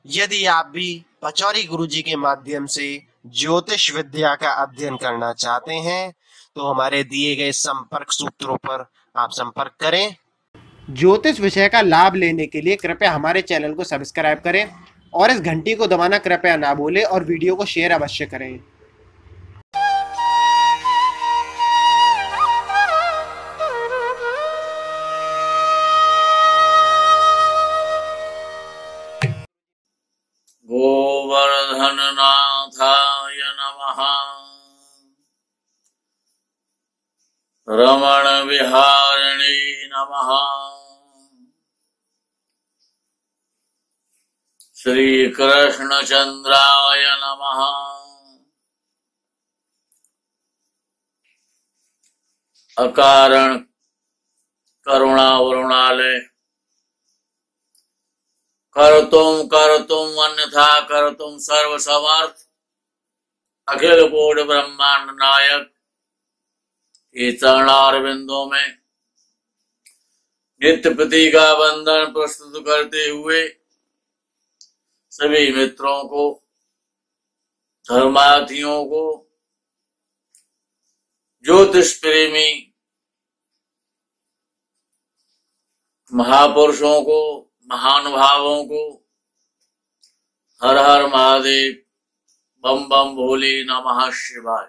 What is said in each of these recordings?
यदि आप भी पचौरी गुरुजी के माध्यम से ज्योतिष विद्या का अध्ययन करना चाहते हैं तो हमारे दिए गए संपर्क सूत्रों पर आप संपर्क करें। ज्योतिष विषय का लाभ लेने के लिए कृपया हमारे चैनल को सब्सक्राइब करें और इस घंटी को दबाना कृपया ना भूलें और वीडियो को शेयर अवश्य करें। गोवर्धननाथाय नमः। रमण विहारिणे नमः। श्री कृष्णचंद्राय नमः। अकारण करुणा वरुणालय कर्तुम अन्यथा कर्तुम सर्व समर्थ अखिल कोटि ब्रह्मांड नायक के चरणारविंदों में नित्य प्रति का वंदन प्रस्तुत करते हुए सभी मित्रों को, धर्मार्थियों को, ज्योतिष प्रेमी महापुरुषों को, महानुभावों को हर हर महादेव, बम बम भोले, नमः शिवाय।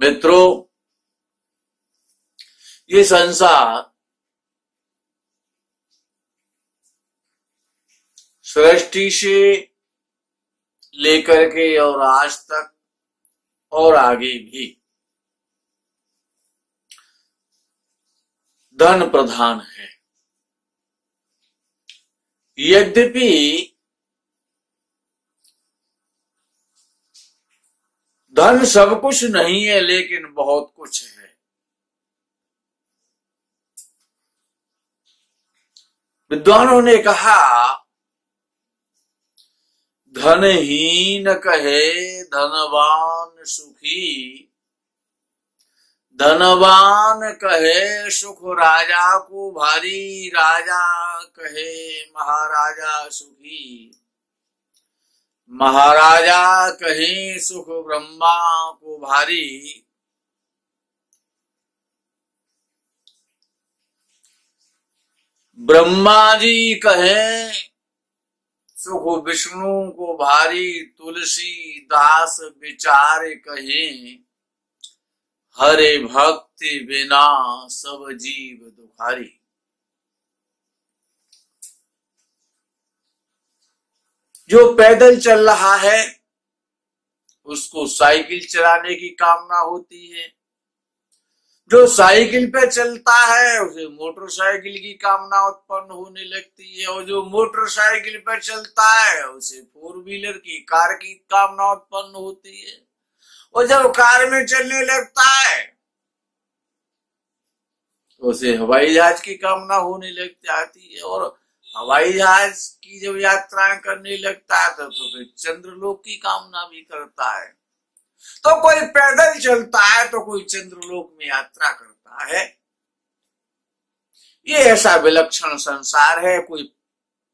मित्रों, ये संसार सृष्टि से लेकर के और आज तक और आगे भी धन प्रधान है। यद्यपि धन सब कुछ नहीं है, लेकिन बहुत कुछ है। विद्वानों ने कहा, धनहीन कहे धनवान सुखी, धनवान कहे सुख राजा को भारी, राजा कहे महाराजा सुखी, महाराजा कहे सुख ब्रह्मा को भारी, ब्रह्मा जी कहे सुख विष्णु को भारी, तुलसी दास विचार कहे हरे भक्ति बिना सब जीव दुखारी। जो पैदल चल रहा है उसको साइकिल चलाने की कामना होती है, जो साइकिल पे चलता है उसे मोटरसाइकिल की कामना उत्पन्न होने लगती है, और जो मोटरसाइकिल पे चलता है उसे फोर व्हीलर की, कार की कामना उत्पन्न होती है, और जब कार में चलने लगता है तो उसे हवाई जहाज की कामना होने लग जाती है, और हवाई जहाज की जब यात्राएं करने लगता है तो फिर चंद्रलोक की कामना भी करता है। तो कोई पैदल चलता है तो कोई चंद्रलोक में यात्रा करता है। ये ऐसा विलक्षण संसार है। कोई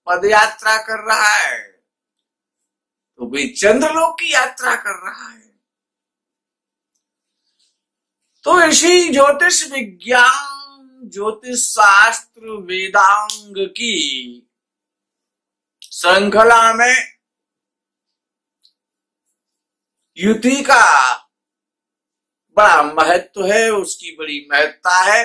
पद यात्रा कर रहा है तो कोई चंद्रलोक की यात्रा कर रहा है। तो इसी ज्योतिष विज्ञान, ज्योतिष शास्त्र, वेदांग की श्रृंखला में युति का बड़ा महत्व है, उसकी बड़ी महत्ता है।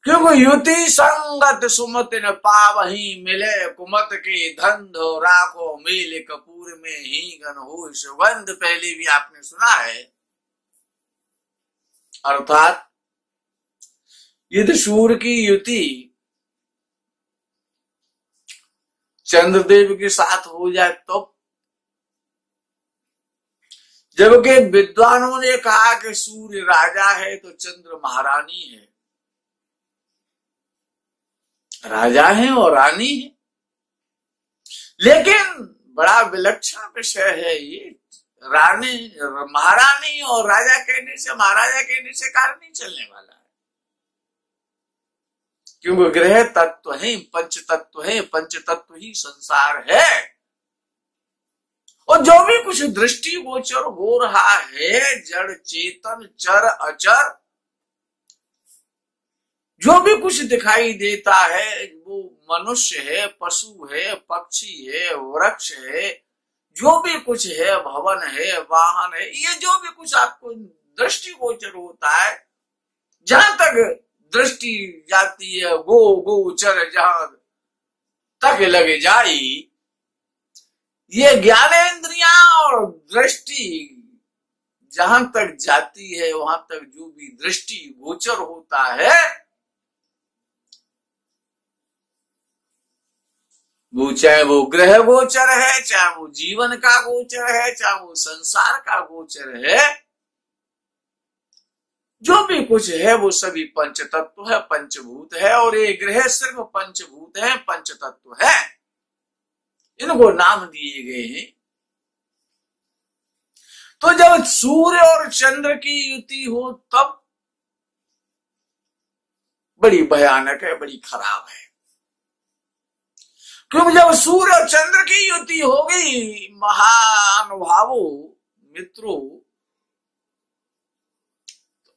क्योंकि युति संगत सुमत न पावही, मिले कुमत के धंधो राखो, मेले कपूर में ही गन हो सुगंध। पहले भी आपने सुना है। अर्थात यदि सूर्य की युति चंद्रदेव के साथ हो जाए तो, जबकि विद्वानों ने कहा कि सूर्य राजा है तो चंद्र महारानी है। राजा है और रानी है, लेकिन बड़ा विलक्षण विषय है ये। रानी, महारानी और राजा कहने से, महाराजा कहने से कार्य नहीं चलने वाला है। क्योंकि ग्रह तत्व है, पंच तत्व है, पंच तत्व ही संसार है। और जो भी कुछ दृष्टि गोचर हो रहा है, जड़ चेतन चर अचर, जो भी कुछ दिखाई देता है, वो मनुष्य है, पशु है, पक्षी है, वृक्ष है, जो भी कुछ है, भवन है, वाहन है, ये जो भी कुछ आपको दृष्टि गोचर होता है, जहां तक दृष्टि जाती है, गो गोचर जहां तक लगे जाई, ये ज्ञानेंद्रियां और दृष्टि जहां तक जाती है, वहां तक जो भी दृष्टि गोचर होता है, वो चाहे वो ग्रह गोचर है, चाहे वो जीवन का गोचर है, चाहे वो संसार का गोचर है, जो भी कुछ है वो सभी पंच तत्व है, पंचभूत है। और ये ग्रह सिर्फ पंचभूत है, पंच तत्व है, इनको नाम दिए गए हैं। तो जब सूर्य और चंद्र की युति हो तब बड़ी भयानक है, बड़ी खराब है। क्योंकि जब सूर्य और चंद्र की युति होगी महानुभावों मित्रों,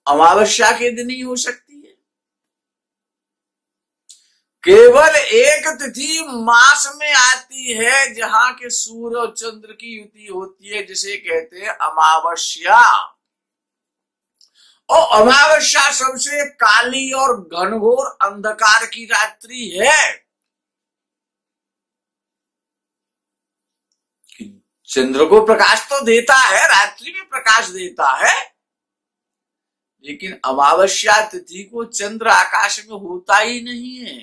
अमावस्या के दिन ही हो सकती है। केवल एक तिथि मास में आती है जहां के सूर्य और चंद्र की युति होती है, जिसे कहते हैं अमावस्या। और अमावस्या सबसे काली और घनघोर अंधकार की रात्रि है। चंद्र को प्रकाश तो देता है, रात्रि में प्रकाश देता है, लेकिन अमावस्या तिथि को चंद्र आकाश में होता ही नहीं है,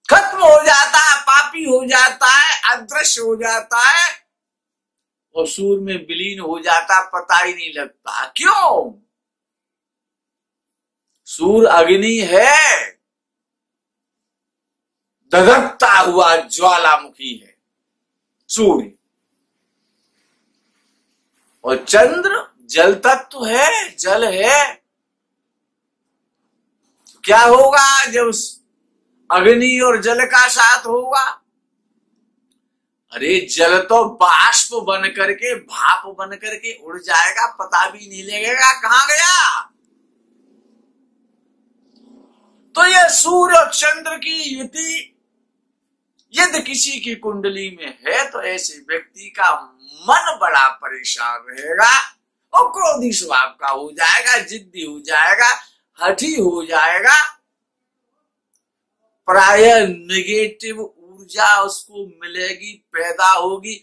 खत्म हो जाता है, पापी हो जाता है, अदृश्य हो जाता है और सूर्य में विलीन हो जाता, पता ही नहीं लगता। क्यों? सूर्य अग्नि है, धधकता हुआ ज्वालामुखी है सूर्य, और चंद्र जल तत्व है, जल है। क्या होगा जब अग्नि और जल का साथ होगा? अरे जल तो बाष्प बन करके, भाप बन करके उड़ जाएगा, पता भी नहीं लगेगा कहां गया। तो ये सूर्य और चंद्र की युति यदि किसी की कुंडली में है तो ऐसे व्यक्ति का मन बड़ा परेशान रहेगा और क्रोधी स्वभाव का हो जाएगा, जिद्दी हो जाएगा, हठी हो जाएगा। प्राय नेगेटिव ऊर्जा उसको मिलेगी, पैदा होगी।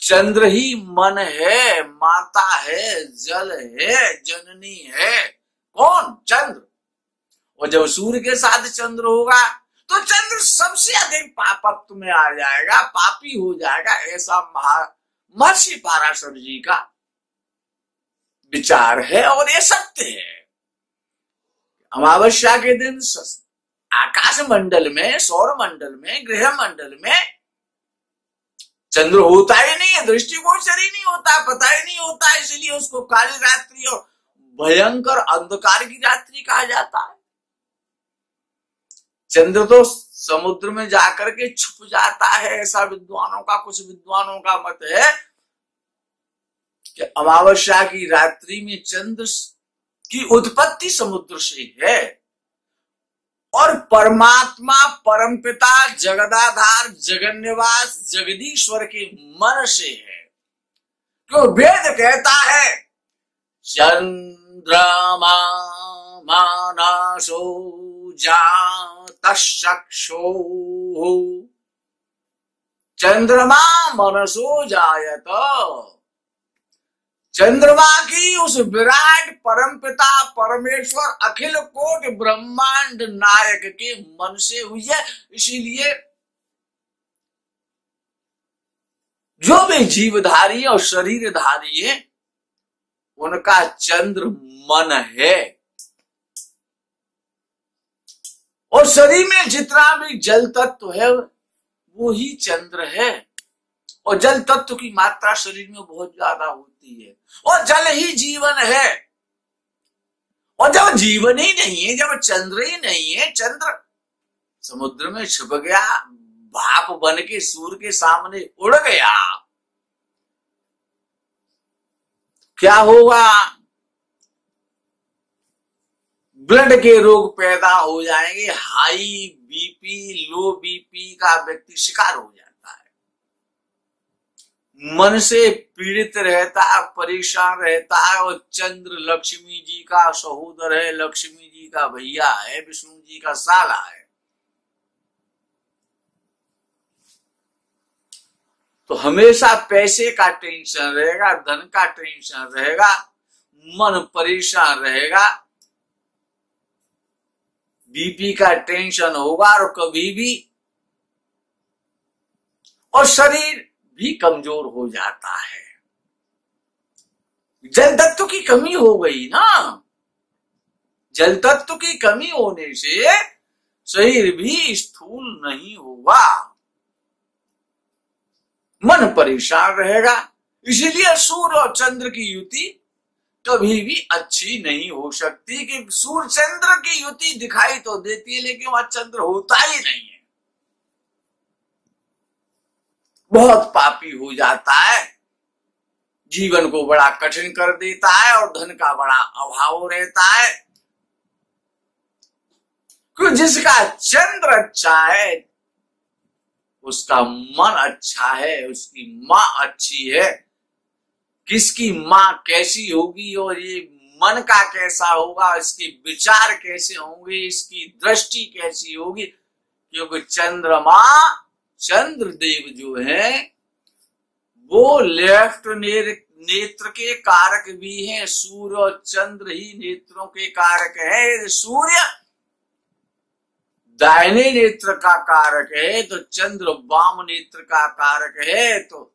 चंद्र ही मन है, माता है, जल है, जननी है। कौन? चंद्र। और जब सूर्य के साथ चंद्र होगा तो चंद्र सबसे अधिक पापत्व में आ जाएगा, पापी हो जाएगा। ऐसा महर्षि पाराशर जी का विचार है और ये सत्य है। अमावस्या के दिन आकाश मंडल में, सौर मंडल में, ग्रह मंडल में चंद्र होता ही नहीं है, दृष्टिगोचर ही नहीं होता, पता ही नहीं होता। इसलिए उसको काली रात्रि और भयंकर अंधकार की रात्रि कहा जाता है। चंद्र तो समुद्र में जाकर के छुप जाता है, ऐसा विद्वानों का, कुछ विद्वानों का मत है कि अमावस्या की रात्रि में चंद्र की उत्पत्ति समुद्र से है और परमात्मा परमपिता जगदाधार जगन्निवास जगदीश्वर के मन से है। क्यों? वेद कहता है चंद्रमा मानसो जातश्चक्षुः, चंद्रमा मनसो जायत। चंद्रमा की उस विराट परमपिता परमेश्वर अखिल कोटि ब्रह्मांड नायक के मन से हुई है। इसीलिए जो भी जीवधारी और शरीरधारी है उनका चंद्र मन है। और शरीर में जितना भी जल तत्व है वो ही चंद्र है। और जल तत्व की मात्रा शरीर में बहुत ज्यादा होती है और जल ही जीवन है। और जब जीवन ही नहीं है, जब चंद्र ही नहीं है, चंद्र समुद्र में छुप गया, भाप बन के सूर्य के सामने उड़ गया, क्या होगा? ब्लड के रोग पैदा हो जाएंगे, हाई बीपी, लो बीपी का व्यक्ति शिकार हो जाता है, मन से पीड़ित रहता है, परेशान रहता है। और चंद्र लक्ष्मी जी का सहोदर है, लक्ष्मी जी का भैया है, विष्णु जी का साला है। तो हमेशा पैसे का टेंशन रहेगा, धन का टेंशन रहेगा, मन परेशान रहेगा, बीपी का टेंशन होगा, और कभी भी, और शरीर भी कमजोर हो जाता है। जल तत्व की कमी हो गई ना, जल तत्व की कमी होने से शरीर भी स्थूल नहीं होगा, मन परेशान रहेगा। इसीलिए सूर्य और चंद्र की युति कभी भी अच्छी नहीं हो सकती, कि सूर्य चंद्र की युति दिखाई तो देती है, लेकिन वहां चंद्र होता ही नहीं है, बहुत पापी हो जाता है, जीवन को बड़ा कठिन कर देता है, और धन का बड़ा अभाव रहता है। क्यों? जिसका चंद्र अच्छा है, उसका मन अच्छा है, उसकी माँ अच्छी है। किसकी माँ कैसी होगी, और ये मन का कैसा होगा, इसके विचार कैसे होंगे, इसकी दृष्टि कैसी होगी? क्योंकि चंद्रमा, चंद्रदेव जो है वो लेफ्ट नेत्र के कारक भी हैं। सूर्य और चंद्र ही नेत्रों के कारक है। सूर्य दाहिने नेत्र का कारक है, तो चंद्र वाम नेत्र का कारक है, तो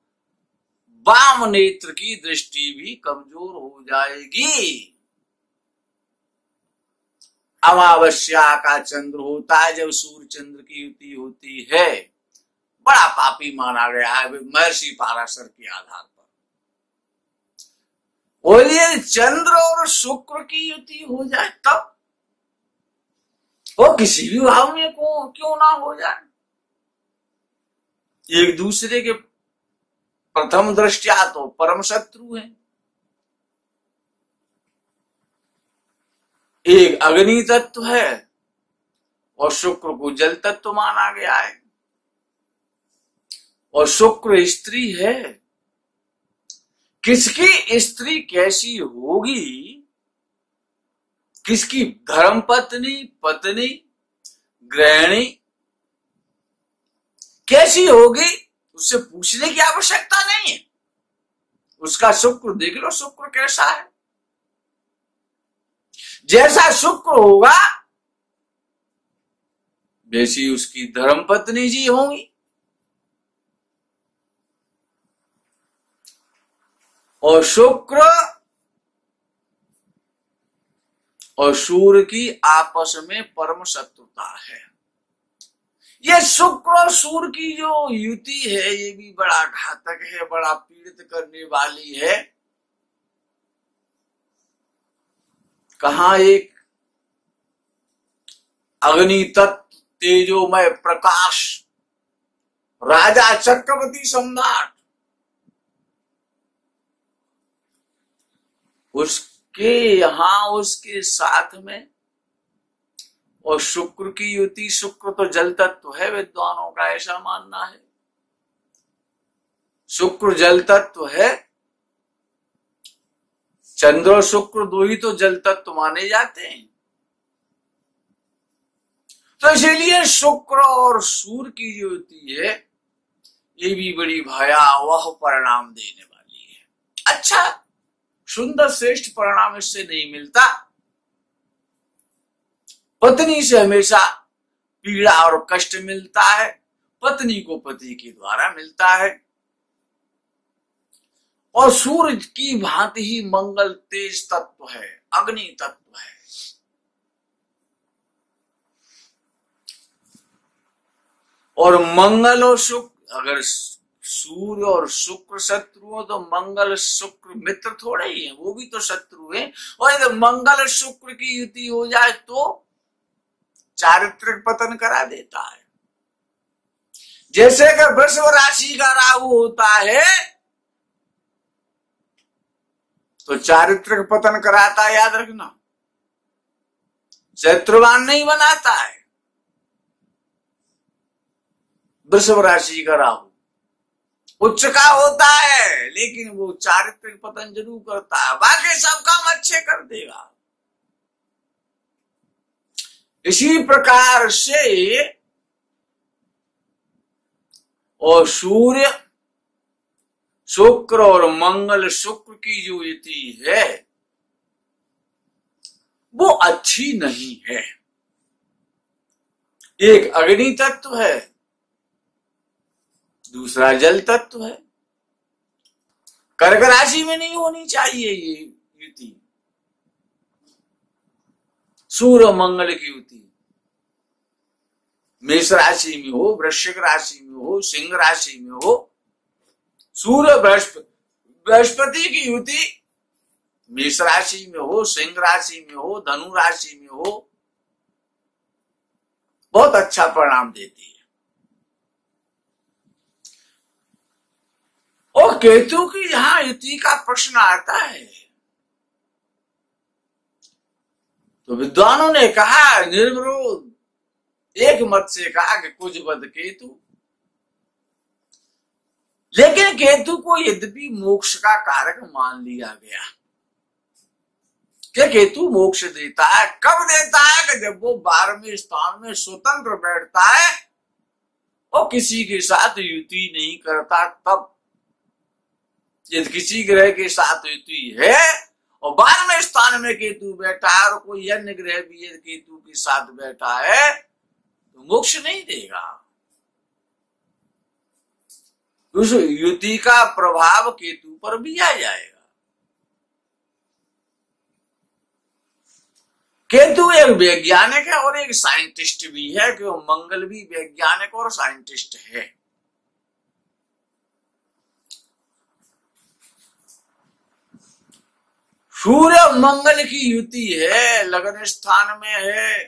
वाम नेत्र की दृष्टि भी कमजोर हो जाएगी। अमावस्या का चंद्र होता है जब सूर्य चंद्र की युति होती है, बड़ा पापी माना गया है महर्षि पाराशर के आधार पर। और ये चंद्र और शुक्र की युति हो जाए तब, वो किसी भी भाव में क्यों ना हो जाए, एक दूसरे के प्रथम दृष्टया तो परम शत्रु हैं। एक अग्नि तत्व है और शुक्र को जल तत्व माना गया है, और शुक्र स्त्री है। किसकी स्त्री कैसी होगी, किसकी धर्म पत्नी, पत्नी, गृहिणी कैसी होगी, उससे पूछने की आवश्यकता नहीं है। उसका शुक्र देख लो, शुक्र कैसा है। जैसा शुक्र होगा वैसी उसकी धर्म पत्नी जी होंगी। और शुक्र और सूर्य की आपस में परम शत्रुता है। ये शुक्र और सूर्य की जो युति है ये भी बड़ा घातक है, बड़ा पीड़ित करने वाली है। कहा एक अग्नि तत्व तेजोमय प्रकाश राजा चक्रवर्ती सम्राट, उसके यहां उसके साथ में और शुक्र की युति, शुक्र तो जल तत्व है, विद्वानों का ऐसा मानना है। शुक्र जल तत्व है, चंद्र और शुक्र दो ही तो जल तत्व माने जाते हैं। तो इसीलिए शुक्र और सूर्य की जो युति है ये भी बड़ी भयावह परिणाम देने वाली है। अच्छा, सुंदर श्रेष्ठ परिणाम इससे नहीं मिलता। पत्नी से हमेशा पीड़ा और कष्ट मिलता है, पत्नी को पति के द्वारा मिलता है। और सूर्य की भांति ही मंगल तेज तत्व है, अग्नि तत्व है। और मंगल और शुक्र, अगर सूर्य और शुक्र शत्रु हो तो मंगल शुक्र मित्र थोड़े ही हैं, वो भी तो शत्रु हैं। और यदि मंगल शुक्र की युति हो जाए तो चारित्रिक पतन करा देता है। जैसे कि वृषभ राशि का राहु होता है तो चारित्रिक पतन कराता है, याद रखना, शत्रुवान नहीं बनाता है। वृषभ राशि का राहु उच्च का होता है लेकिन वो चारित्रिक पतन जरूर करता है, बाकी सब काम अच्छे कर देगा। इसी प्रकार से और सूर्य शुक्र और मंगल शुक्र की जो युति है वो अच्छी नहीं है। एक अग्नि तत्व है, दूसरा जल तत्व है। कर्क राशि में नहीं होनी चाहिए ये युति, सूर्य मंगल की युति। मेष राशि में हो, वृश्चिक राशि में हो, सिंह राशि में हो, सूर्य बृहस्पति की युति मेष राशि में हो, सिंह राशि में हो, धनु राशि में हो, बहुत अच्छा परिणाम देती है। और केतु की यहां युति का प्रश्न आता है तो विद्वानों ने कहा, निर्विरोध एक मत से कहा कि कुछ बद केतु, लेकिन केतु को यद्यपि मोक्ष का कारक मान लिया गया कि केतु मोक्ष देता है। कब देता है? कि जब वो 12वें स्थान में स्वतंत्र बैठता है और किसी के साथ युति नहीं करता, तब यदि किसी ग्रह के साथ युति है और 12वें स्थान में केतु बैठा है और कोई अन्य ग्रह भी यदि केतु के साथ बैठा है तो मोक्ष नहीं देगा। उस युति का प्रभाव केतु पर भी आ जाएगा। केतु एक वैज्ञानिक है और एक साइंटिस्ट भी है, क्योंकि मंगल भी वैज्ञानिक और साइंटिस्ट है। सूर्य मंगल की युति है, लगन स्थान में है,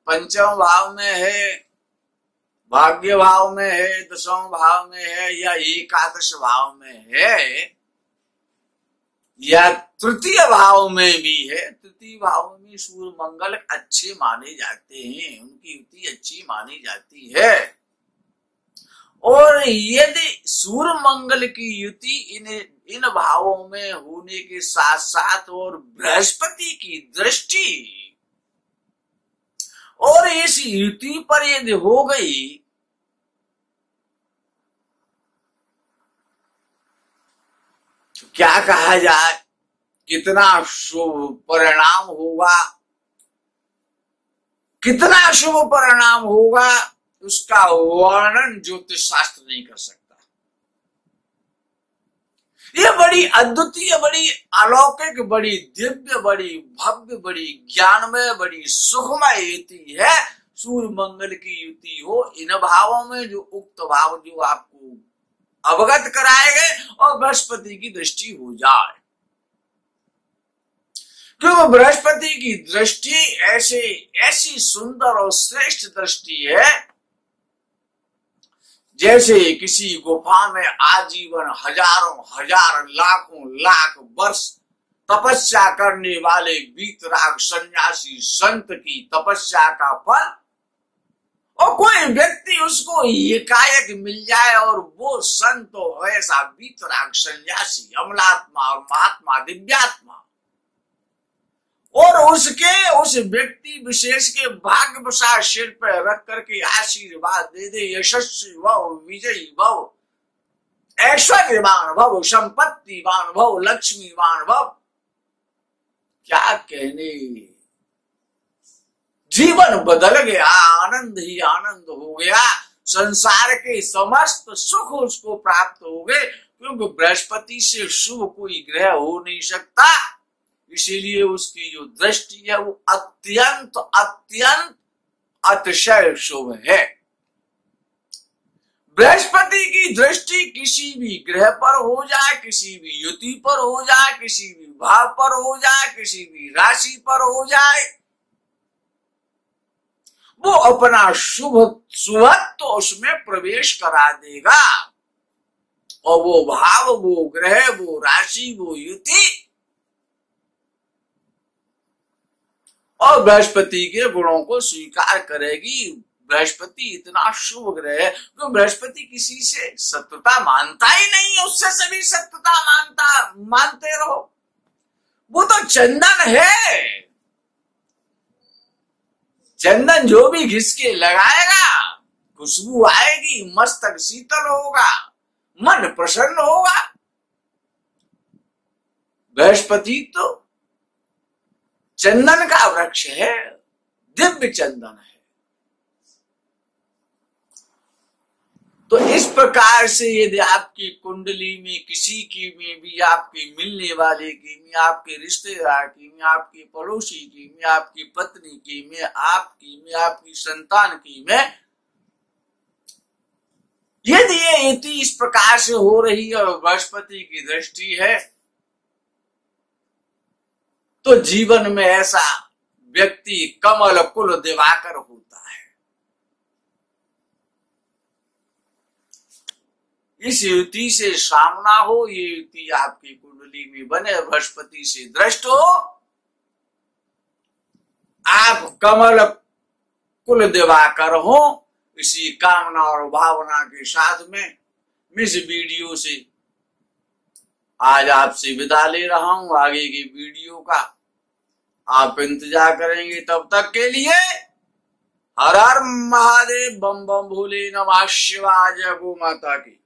पंचम भाव में है, भाग्य भाव में है, दशम भाव में है, या एकादश भाव में है, या तृतीय भाव में भी है। तृतीय भाव में सूर्य मंगल अच्छे माने जाते हैं, उनकी युति अच्छी मानी जाती है। और यदि सूर्य मंगल की युति इन भावों में होने के साथ साथ और बृहस्पति की दृष्टि और इस युति पर यदि हो गई तो क्या कहा जाए, कितना शुभ परिणाम होगा, कितना शुभ परिणाम होगा, उसका वर्णन ज्योतिष शास्त्र नहीं कर सकता। ये बड़ी अद्वितीय, बड़ी अलौकिक, बड़ी दिव्य, बड़ी भव्य, बड़ी ज्ञानमय, बड़ी सुखमय युति है। सूर्य मंगल की युति हो इन भावों में, जो उक्त भाव जो आपको अवगत कराए गए, और बृहस्पति की दृष्टि हो जाए। क्योंकि बृहस्पति की दृष्टि ऐसी सुंदर और श्रेष्ठ दृष्टि है, जैसे किसी गुफा में आजीवन हजारों हजार लाखों लाख वर्ष तपस्या करने वाले वीतराग सन्यासी संत की तपस्या का फल, और कोई व्यक्ति उसको एकाएक मिल जाए और वो संत हो ऐसा वीतराग सन्यासी, अमलात्मा और महात्मा, दिव्यात्मा, और उस व्यक्ति विशेष के भाग्यवशात सिर पर रख करके आशीर्वाद दे दे, यशस्वी भव, विजयी भव, ऐश्वर्यवान भव, संपत्तिवान भव, लक्ष्मीवान भव, क्या कहने, जीवन बदल गया, आनंद ही आनंद हो गया, संसार के समस्त सुख उसको प्राप्त हो गए। क्योंकि बृहस्पति से शुभ कोई ग्रह हो नहीं सकता, इसीलिए उसकी जो दृष्टि है वो अत्यंत अत्यंत अतिशय शुभ है। बृहस्पति की दृष्टि किसी भी ग्रह पर हो जाए, किसी भी युति पर हो जाए, किसी भी भाव पर हो जाए, किसी भी राशि पर हो जाए, वो अपना शुभत्व उसमें प्रवेश करा देगा। और वो भाव, वो ग्रह, वो राशि, वो युति और बृहस्पति के गुणों को स्वीकार करेगी। बृहस्पति इतना शुभ ग्रह है कि बृहस्पति किसी से शत्रुता मानता ही नहीं है, उससे सभी शत्रुता मानते रहो। वो तो चंदन है, चंदन जो भी घिसके लगाएगा खुशबू आएगी, मस्तक शीतल होगा, मन प्रसन्न होगा। बृहस्पति तो चंदन का वृक्ष है, दिव्य चंदन है। तो इस प्रकार से यदि आपकी कुंडली में किसी की में भी, आपके मिलने वाले की में, आपके रिश्तेदार की में, आपके पड़ोसी की में, आपकी पत्नी की में, आपकी में, आपकी संतान की में, यदि ये युति इस प्रकार से हो रही है और बृहस्पति की दृष्टि है, तो जीवन में ऐसा व्यक्ति कमल कुल दिवाकर होता है। इस युति से सामना हो, ये युति आपकी कुंडली में बने, बृहस्पति से दृष्ट हो, आप कमल कुल दिवाकर हो। इसी कामना और भावना के साथ में इस वीडियो से आज आपसे विदा ले रहा हूं। आगे की वीडियो का आप इंतजार करेंगे, तब तक के लिए हर हर महादेव, बम बम भोले नमः शिवाय, जय गो माता की।